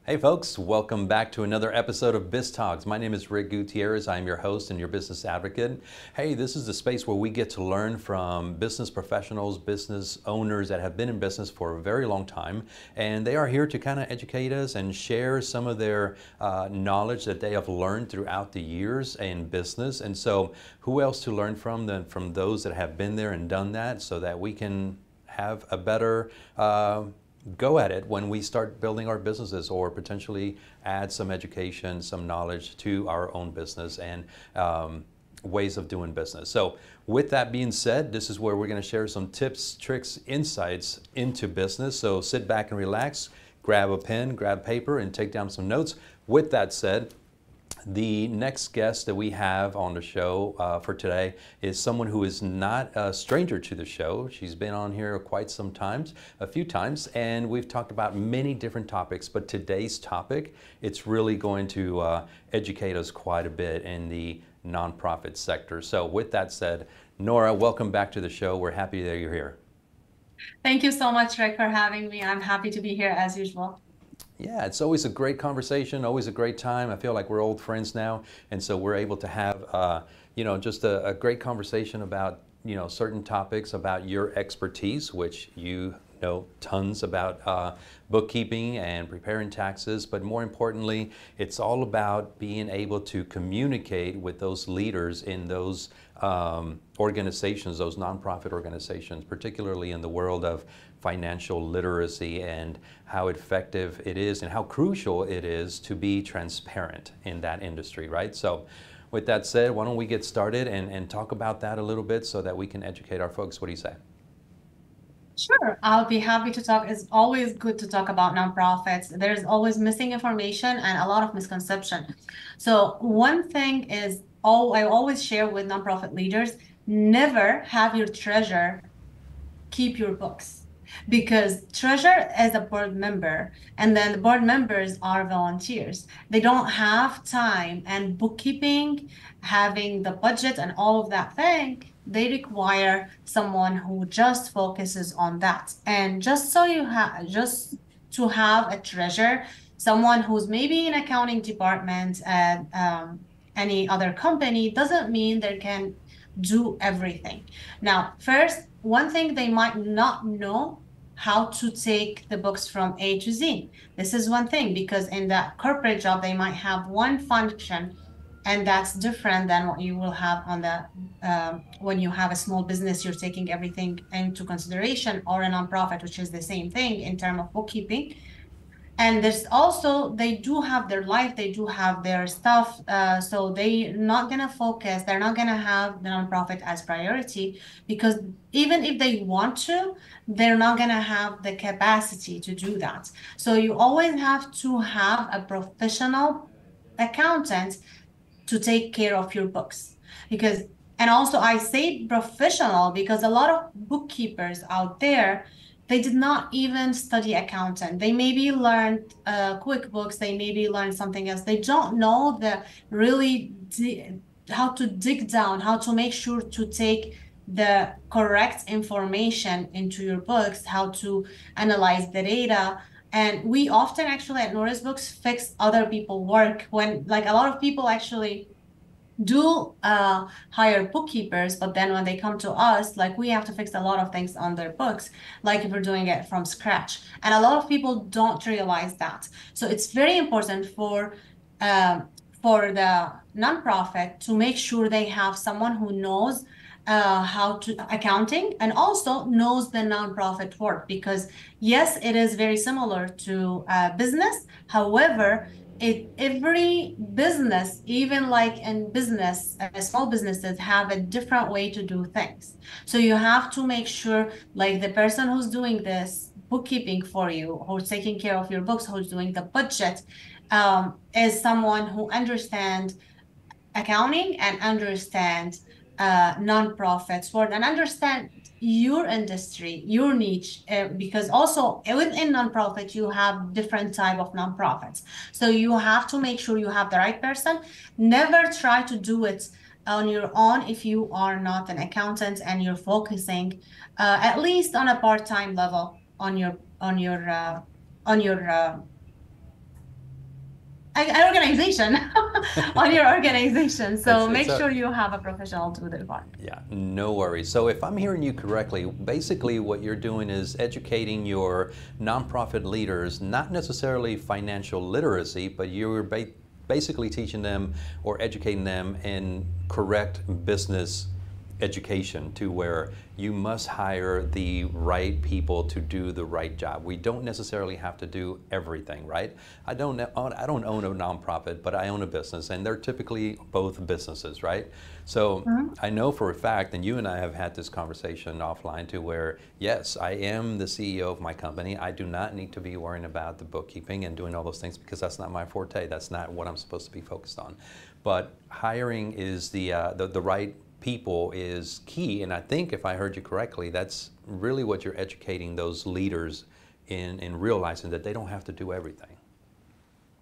Hey folks, welcome back to another episode of Biz Talks. My name is Rick Gutierrez. I'm your host and your business advocate. Hey, this is the space where we get to learn from business professionals, business owners that have been in business for a very long time. And they are here to kind of educate us and share some of their knowledge that they have learned throughout the years in business. And so who else to learn from than from those that have been there and done that, so that we can have a better go at it when we start building our businesses, or potentially add some education, some knowledge to our own business and ways of doing business. So with that being said, this is where we're going to share some tips, tricks, insights into business. So sit back and relax, grab a pen, grab paper, and take down some notes. With that said, the next guest that we have on the show for today is someone who is not a stranger to the show. She's been on here quite some times, a few times, and we've talked about many different topics. But today's topic, it's really going to educate us quite a bit in the nonprofit sector. So with that said, Nora, welcome back to the show. We're happy that you're here. Thank you so much, Rick, for having me. I'm happy to be here as usual. Yeah, it's always a great conversation, always a great time. I feel like we're old friends now, and so we're able to have, just a great conversation about, certain topics, about your expertise, which you know tons about bookkeeping and preparing taxes. But more importantly, it's all about being able to communicate with those leaders in those organizations, those nonprofit organizations, particularly in the world of financial literacy, and how effective it is and how crucial it is to be transparent in that industry, right? So with that said, why don't we get started and talk about that a little bit so that we can educate our folks. What do you say? Sure, I'll be happy to talk. It's always good to talk about nonprofits. There's always missing information and a lot of misconception. So one thing is, I always share with nonprofit leaders, never have your treasurer keep your books, because treasurer is a board member, and then the board members are volunteers. They don't have time, and bookkeeping, having the budget and all of that thing, they require someone who just focuses on that. And just to have a treasurer, someone who's maybe in accounting department at any other company, doesn't mean they can do everything. Now, first, one thing, they might not know how to take the books from A to Z. This is one thing, because in that corporate job, they might have one function, and that's different than what you will have on the when you have a small business. You're taking everything into consideration, or a nonprofit, which is the same thing in terms of bookkeeping. And there's also, they do have their life, they do have their stuff. So they're not going to focus, they're not going to have the nonprofit as priority, because even if they want to, they're not going to have the capacity to do that. So you always have to have a professional accountant to take care of your books. And also I say professional because a lot of bookkeepers out there, they did not even study accounting. They maybe learned QuickBooks, they maybe learned something else. They don't know how to dig down, how to make sure to take the correct information into your books, how to analyze the data. And we often actually at Nourasbooks fix other people's work, when like a lot of people actually do hire bookkeepers, but then when they come to us, like, we have to fix a lot of things on their books, like if we're doing it from scratch. And a lot of people don't realize that. So it's very important for the nonprofit to make sure they have someone who knows how to accounting, and also knows the nonprofit work, because yes, it is very similar to business. However, every business, even like in business, small businesses have a different way to do things. So you have to make sure, like, the person who's doing this bookkeeping for you, who's taking care of your books, who's doing the budget, is someone who understands accounting and understand nonprofits world, and understand your industry, your niche, because also within nonprofit, you have different type of nonprofits. So you have to make sure you have the right person. Never try to do it on your own if you are not an accountant and you're focusing at least on a part-time level on your an organization on your organization. So make It's a, sure you have a professional to do the part. yeah, no worries. So if I'm hearing you correctly, basically what you're doing is educating your nonprofit leaders, not necessarily financial literacy, but you're basically teaching them or educating them in correct business education, to where you must hire the right people to do the right job. We don't necessarily have to do everything, right? I don't own a nonprofit, but I own a business, and they're typically both businesses, right? So I know for a fact, and you and I have had this conversation offline, to where, yes, I am the CEO of my company. I do not need to be worrying about the bookkeeping and doing all those things, because that's not my forte. That's not what I'm supposed to be focused on. But hiring is the right people is key, and I think if I heard you correctly, that's really what you're educating those leaders in realizing, that they don't have to do everything.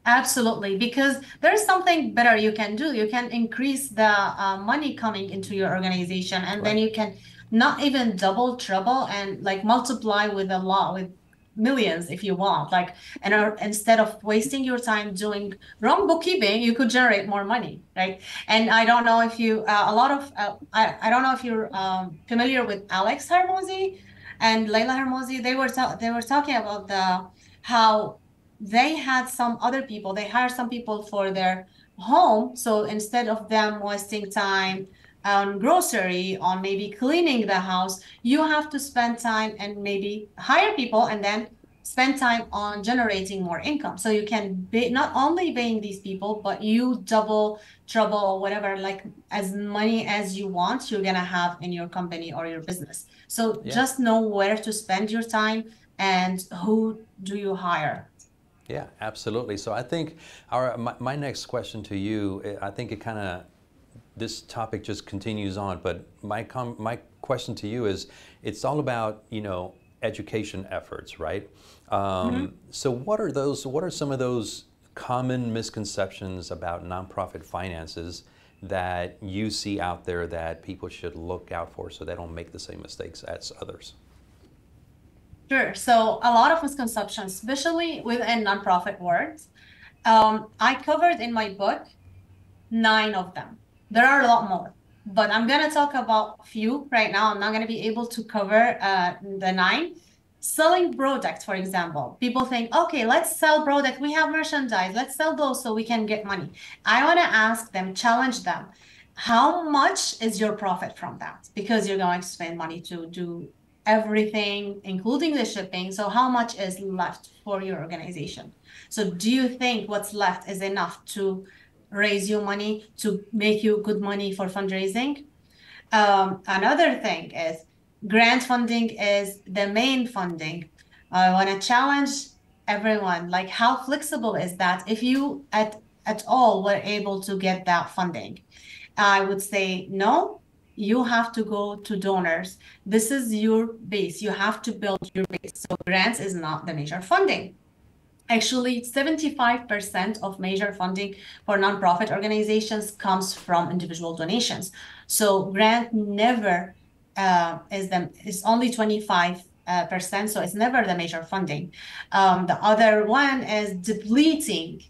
Absolutely, because there's something better you can do. You can increase the money coming into your organization, and then you can not even double, triple, and like multiply with a lot, with millions if you want. Like, and instead of wasting your time doing wrong bookkeeping, you could generate more money, right? And I don't know if you, I don't know if you're familiar with Alex Hermosi and Leila Hermosi. They were talking about how they had some other people, they hired some people for their home. So instead of them wasting time on grocery, on maybe cleaning the house, you have to spend time and maybe hire people and then spend time on generating more income. So you can be not only paying these people, but you double, trouble, or whatever, like as money as you want, you're gonna have in your company or your business. So just know where to spend your time and who do you hire. Yeah, absolutely. So I think my next question to you, I think it kind of, this topic just continues on, but my question to you is, it's all about, education efforts, right? So what are some of those common misconceptions about nonprofit finances that you see out there that people should look out for, so they don't make the same mistakes as others? Sure. So a lot of misconceptions, especially within nonprofit world. I covered in my book 9 of them. There are a lot more, but I'm going to talk about a few right now. I'm not going to be able to cover the 9. Selling products, for example. People think, okay, let's sell product. We have merchandise. Let's sell those so we can get money. I want to ask them, challenge them. How much is your profit from that? Because you're going to spend money to do everything, including the shipping. So how much is left for your organization? So do you think what's left is enough to raise you money, to make you good money for fundraising? Another thing is grant funding is the main funding. I want to challenge everyone, like how flexible is that if you at all were able to get that funding? I would say no. You have to go to donors. This is your base. You have to build your base. So grants is not the major funding. Actually, 75% of major funding for nonprofit organizations comes from individual donations. So grant never is only 25%. So it's never the major funding. The other one is depleting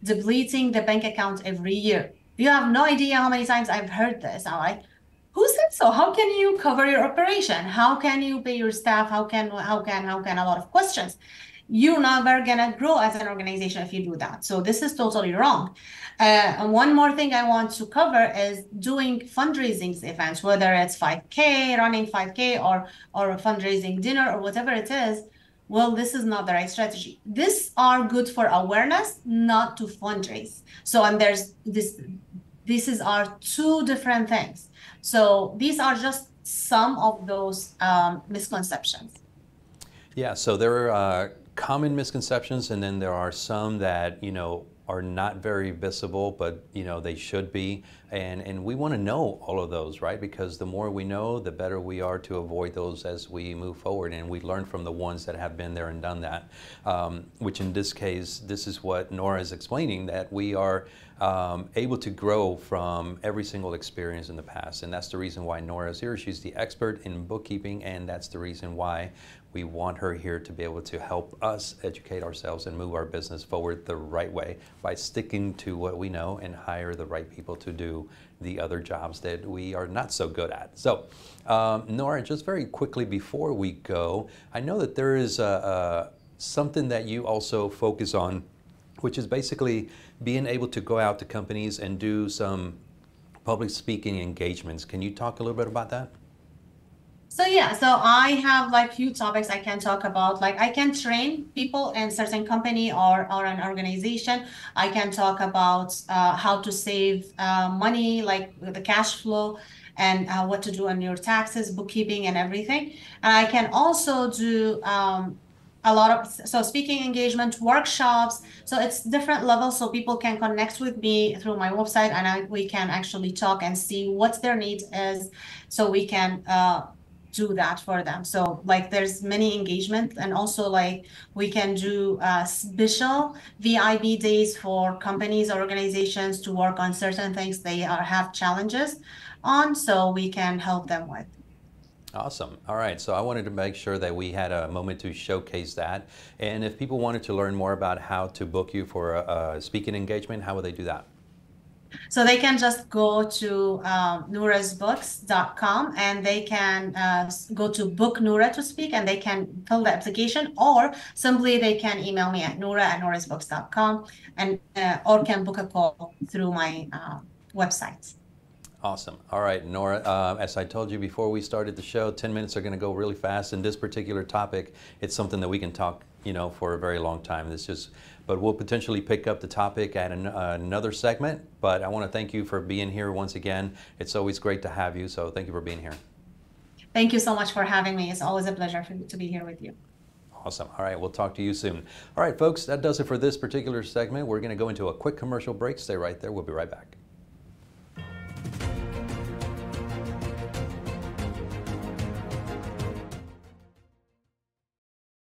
the bank account every year. You have no idea how many times I've heard this. I'm like, who said so? How can you cover your operation? How can you pay your staff? How can a lot of questions. You're never gonna grow as an organization if you do that. So this is totally wrong. And one more thing I want to cover is doing fundraising events, whether it's 5K, running 5K, or a fundraising dinner or whatever it is. Well, this is not the right strategy. These are good for awareness, not to fundraise. So, and there's these are 2 different things. So these are just some of those misconceptions. Yeah, so there are common misconceptions, and then there are some that, are not very visible, but, they should be. And we want to know all of those, right? Because the more we know, the better we are to avoid those as we move forward. And we learn from the ones that have been there and done that, which in this case, this is what Nora is explaining, that we are able to grow from every single experience in the past. And that's the reason why Nora is here. She's the expert in bookkeeping, and that's the reason why we want her here to be able to help us educate ourselves and move our business forward the right way by sticking to what we know and hire the right people to do the other jobs that we are not so good at. So, Nora, just very quickly before we go, I know that there is something that you also focus on, which is basically being able to go out to companies and do some public speaking engagements. Can you talk a little bit about that? So yeah, so I have like few topics I can talk about. Like I can train people in certain company or an organization. I can talk about how to save money, like the cash flow, and what to do on your taxes, bookkeeping, and everything. And I can also do a lot of speaking engagement workshops. So it's different levels, so people can connect with me through my website, and we can actually talk and see what their needs is, so we can do that for them. So like there's many engagement, and also like we can do special VIB days for companies or organizations to work on certain things they have challenges on, so we can help them with. Awesome. All right. So I wanted to make sure that we had a moment to showcase that. And if people wanted to learn more about how to book you for a speaking engagement, how would they do that? So they can just go to Nourasbooks.com, and they can go to book Noura to speak, and they can fill the application, or simply they can email me at noura@nourasbooks.com, and or can book a call through my website. Awesome. All right, Nora, as I told you before we started the show, 10 minutes are going to go really fast. And this particular topic, it's something that we can talk, for a very long time. But we'll potentially pick up the topic at another segment. But I want to thank you for being here once again. It's always great to have you. So thank you for being here. Thank you so much for having me. It's always a pleasure to be here with you. Awesome. All right, we'll talk to you soon. All right, folks, that does it for this particular segment. We're going to go into a quick commercial break. Stay right there. We'll be right back.